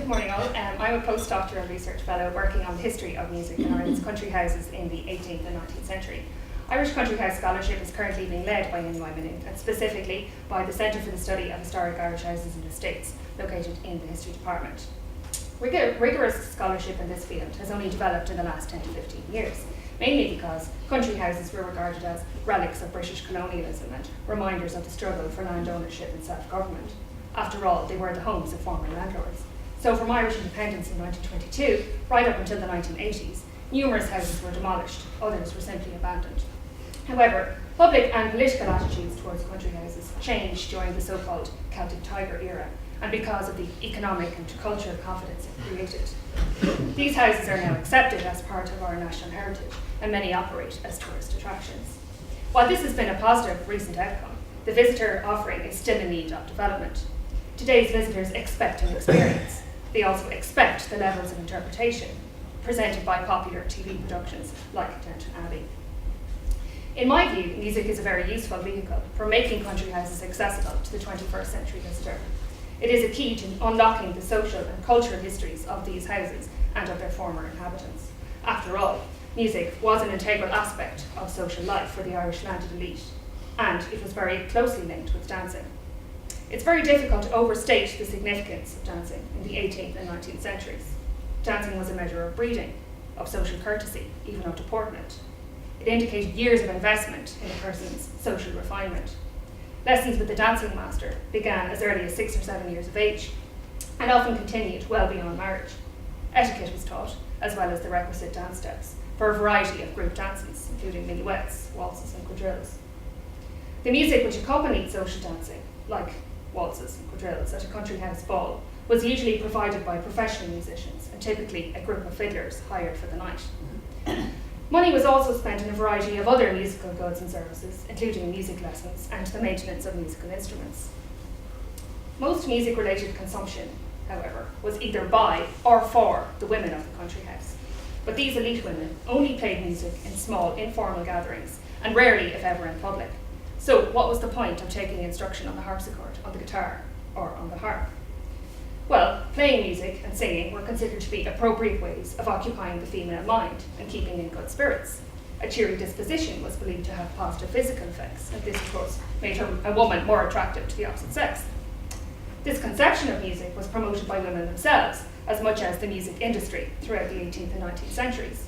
Good morning all. I'm a postdoctoral research fellow working on the history of music in Ireland's country houses in the 18th and 19th century. Irish country house scholarship is currently being led by NUI Maynooth, and specifically by the Centre for the Study of Historic Irish Houses and Estates, located in the History Department. Rigorous scholarship in this field has only developed in the last 10 to 15 years, mainly because country houses were regarded as relics of British colonialism and reminders of the struggle for land ownership and self-government. After all, they were the homes of former landlords. So from Irish independence in 1922, right up until the 1980s, numerous houses were demolished, others were simply abandoned. However, public and political attitudes towards country houses changed during the so-called Celtic Tiger era, and because of the economic and cultural confidence it created. These houses are now accepted as part of our national heritage, and many operate as tourist attractions. While this has been a positive recent outcome, the visitor offering is still in need of development. Today's visitors expect an experience. They also expect the levels of interpretation presented by popular TV productions like Downton Abbey. In my view, music is a very useful vehicle for making country houses accessible to the 21st century visitor. It is a key to unlocking the social and cultural histories of these houses and of their former inhabitants. After all, music was an integral aspect of social life for the Irish landed elite, and it was very closely linked with dancing. It's very difficult to overstate the significance of dancing in the 18th and 19th centuries. Dancing was a measure of breeding, of social courtesy, even of deportment. It indicated years of investment in a person's social refinement. Lessons with the dancing master began as early as 6 or 7 years of age, and often continued well beyond marriage. Etiquette was taught, as well as the requisite dance steps, for a variety of group dances, including minuets, waltzes and quadrilles. The music which accompanied social dancing, like waltzes and quadrilles at a country house ball, was usually provided by professional musicians, and typically a group of fiddlers hired for the night. Money was also spent in a variety of other musical goods and services, including music lessons and the maintenance of musical instruments. Most music-related consumption, however, was either by or for the women of the country house. But these elite women only played music in small, informal gatherings, and rarely, if ever, in public. So what was the point of taking instruction on the harpsichord, on the guitar, or on the harp? Well, playing music and singing were considered to be appropriate ways of occupying the female mind and keeping in good spirits. A cheery disposition was believed to have positive physical effects, and this, of course, made a woman more attractive to the opposite sex. This conception of music was promoted by women themselves, as much as the music industry throughout the 18th and 19th centuries.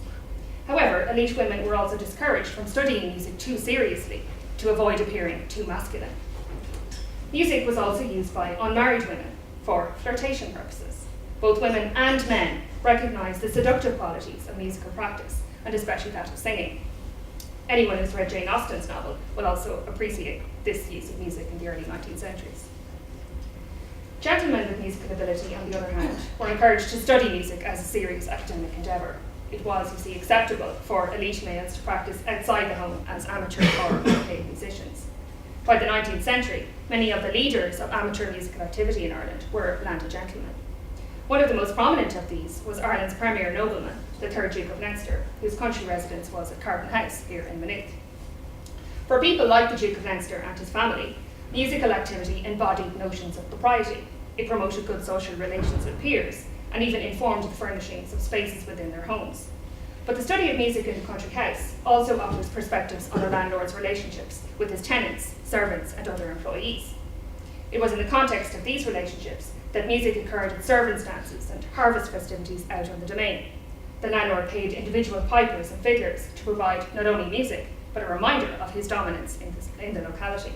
However, elite women were also discouraged from studying music too seriously to avoid appearing too masculine. Music was also used by unmarried women for flirtation purposes. Both women and men recognized the seductive qualities of musical practice, and especially that of singing. Anyone who's read Jane Austen's novel will also appreciate this use of music in the early 19th centuries. Gentlemen with musical ability, on the other hand, were encouraged to study music as a serious academic endeavour. It was, you see, acceptable for elite males to practice outside the home as amateur or unpaid musicians. By the 19th century, many of the leaders of amateur musical activity in Ireland were landed gentlemen. One of the most prominent of these was Ireland's premier nobleman, the 3rd Duke of Leinster, whose country residence was at Carton House here in Maynooth. For people like the Duke of Leinster and his family, musical activity embodied notions of propriety. It promoted good social relations with peers, and even informed the furnishings of spaces within their homes. But the study of music in the country house also offers perspectives on a landlord's relationships with his tenants, servants, and other employees. It was in the context of these relationships that music occurred at servants' dances and harvest festivities out on the domain. The landlord paid individual pipers and fiddlers to provide not only music, but a reminder of his dominance in the locality.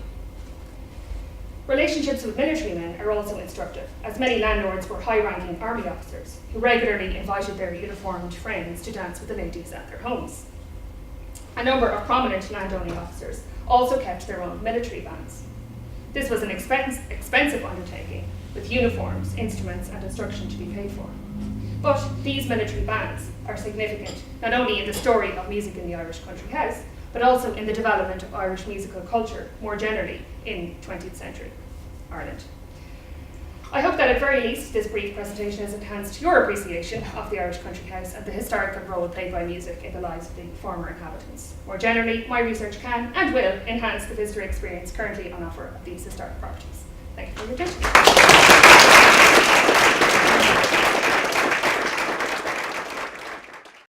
Relationships with military men are also instructive, as many landlords were high-ranking army officers who regularly invited their uniformed friends to dance with the ladies at their homes. A number of prominent landowning officers also kept their own military bands. This was an expensive undertaking, with uniforms, instruments, and instruction to be paid for. But these military bands are significant not only in the story of music in the Irish country house, but also in the development of Irish musical culture more generally in 20th century Ireland. I hope that at very least this brief presentation has enhanced your appreciation of the Irish country house and the historical role played by music in the lives of the former inhabitants. More generally, my research can and will enhance the visitor experience currently on offer of these historic properties. Thank you for your attention.